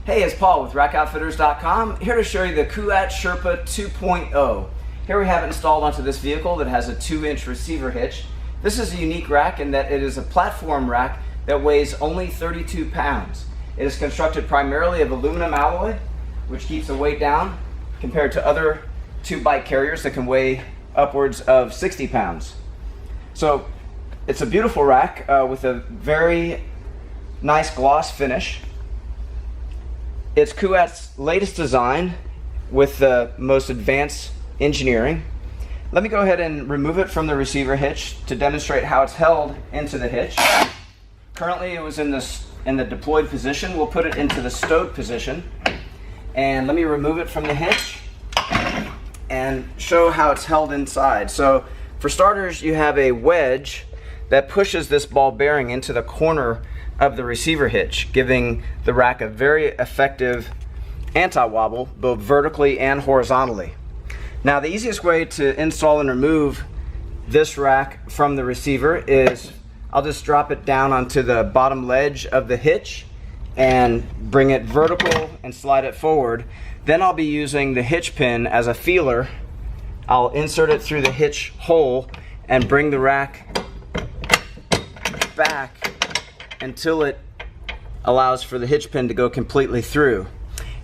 Hey, it's Paul with rackoutfitters.com, here to show you the Kuat Sherpa 2.0. Here we have it installed onto this vehicle that has a 2-inch receiver hitch. This is a unique rack in that it is a platform rack that weighs only 32 pounds. It is constructed primarily of aluminum alloy, which keeps the weight down compared to other 2-bike carriers that can weigh upwards of 60 pounds. So it's a beautiful rack with a very nice gloss finish. It's Kuat's latest design with the most advanced engineering. Let me go ahead and remove it from the receiver hitch to demonstrate how it's held into the hitch. Currently it was in the deployed position. We'll put it into the stowed position. And let me remove it from the hitch and show how it's held inside. So for starters, you have a wedge that pushes this ball bearing into the corner of the receiver hitch, giving the rack a very effective anti-wobble both vertically and horizontally. Now the easiest way to install and remove this rack from the receiver is I'll just drop it down onto the bottom ledge of the hitch and bring it vertical and slide it forward. Then I'll be using the hitch pin as a feeler. I'll insert it through the hitch hole and bring the rack back until it allows for the hitch pin to go completely through.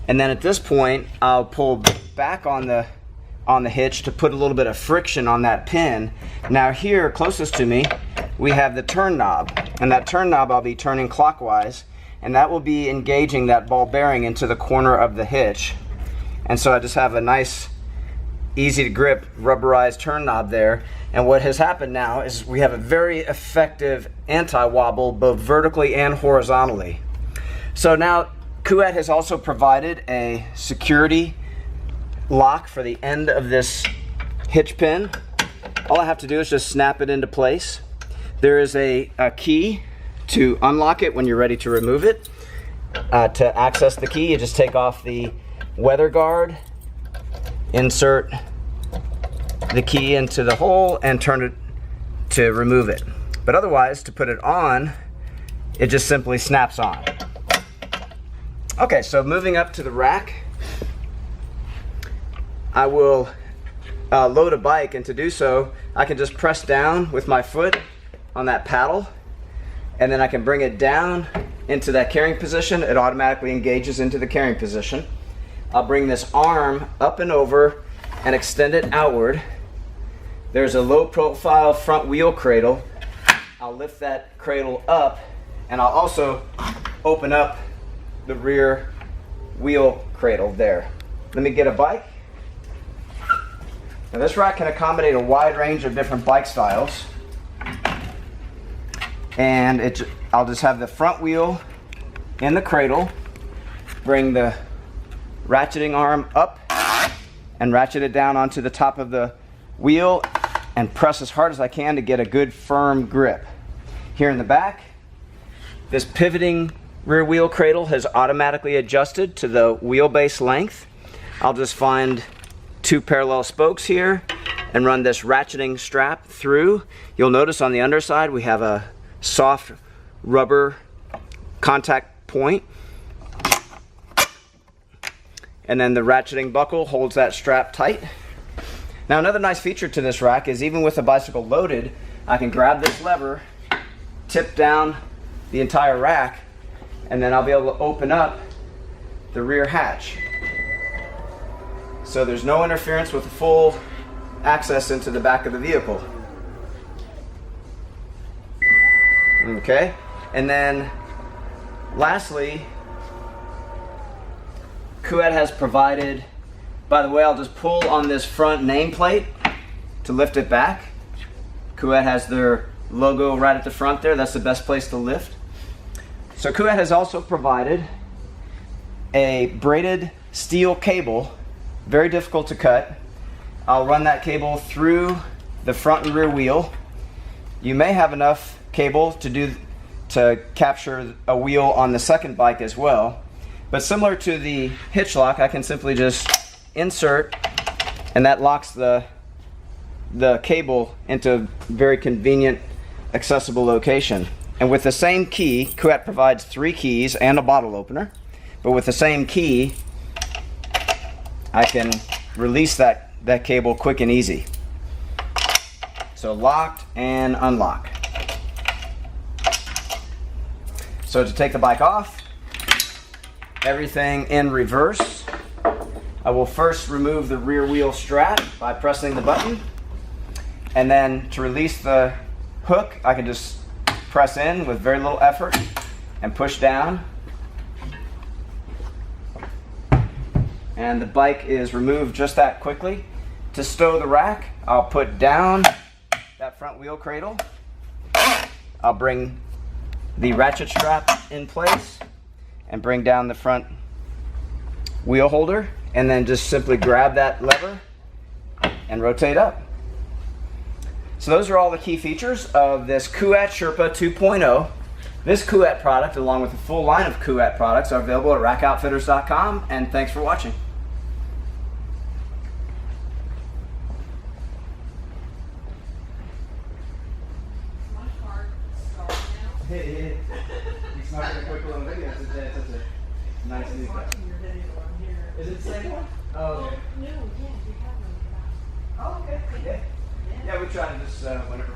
And then at this point, I'll pull back on the hitch to put a little bit of friction on that pin. Now here, closest to me, we have the turn knob. And that turn knob I'll be turning clockwise, and that will be engaging that ball bearing into the corner of the hitch. And so I just have a nice, easy to grip rubberized turn knob there. And what has happened now is we have a very effective anti-wobble both vertically and horizontally. So now Kuat has also provided a security lock for the end of this hitch pin. All I have to do is just snap it into place. There is a key to unlock it when you're ready to remove it. To access the key, you just take off the weather guard, insert the key into the hole and turn it to remove it. But otherwise, to put it on, it just simply snaps on. Okay, so moving up to the rack, I will load a bike, and to do so, I can just press down with my foot on that paddle, and then I can bring it down into that carrying position. It automatically engages into the carrying position. I'll bring this arm up and over and extend it outward. There's a low profile front wheel cradle. I'll lift that cradle up, and I'll also open up the rear wheel cradle there. Let me get a bike. Now this rack can accommodate a wide range of different bike styles. And I'll just have the front wheel in the cradle, bring the ratcheting arm up and ratchet it down onto the top of the wheel and press as hard as I can to get a good firm grip. Here in the back, this pivoting rear wheel cradle has automatically adjusted to the wheelbase length. I'll just find 2 parallel spokes here and run this ratcheting strap through. You'll notice on the underside we have a soft rubber contact point, and then the ratcheting buckle holds that strap tight. Now another nice feature to this rack is even with the bicycle loaded, I can grab this lever, tip down the entire rack, and then I'll be able to open up the rear hatch. So there's no interference with the full access into the back of the vehicle. Okay, and then lastly, Kuat has provided, by the way, I'll just pull on this front nameplate to lift it back. Kuat has their logo right at the front there. That's the best place to lift. So Kuat has also provided a braided steel cable, very difficult to cut. I'll run that cable through the front and rear wheel. You may have enough cable to capture a wheel on the second bike as well. But similar to the hitch lock, I can simply just insert, and that locks the cable into a very convenient, accessible location. And with the same key, Kuat provides 3 keys and a bottle opener. but with the same key, I can release that cable quick and easy. So locked and unlock. So to take the bike off, everything in reverse. I will first remove the rear wheel strap by pressing the button, and then to release the hook, I can just press in with very little effort and push down, and the bike is removed just that quickly. To stow the rack, I'll put down that front wheel cradle. I'll bring the ratchet strap in place and bring down the front wheel holder, and then just simply grab that lever and rotate up. So those are all the key features of this Kuat Sherpa 2.0. This Kuat product, along with a full line of Kuat products, are available at rackoutfitters.com, and thanks for watching. It's not a quick little video. It's a nice new car. Is it the same one? Oh, okay. No, yeah, you have one. Oh, okay. Yeah. Yeah, we try to just whenever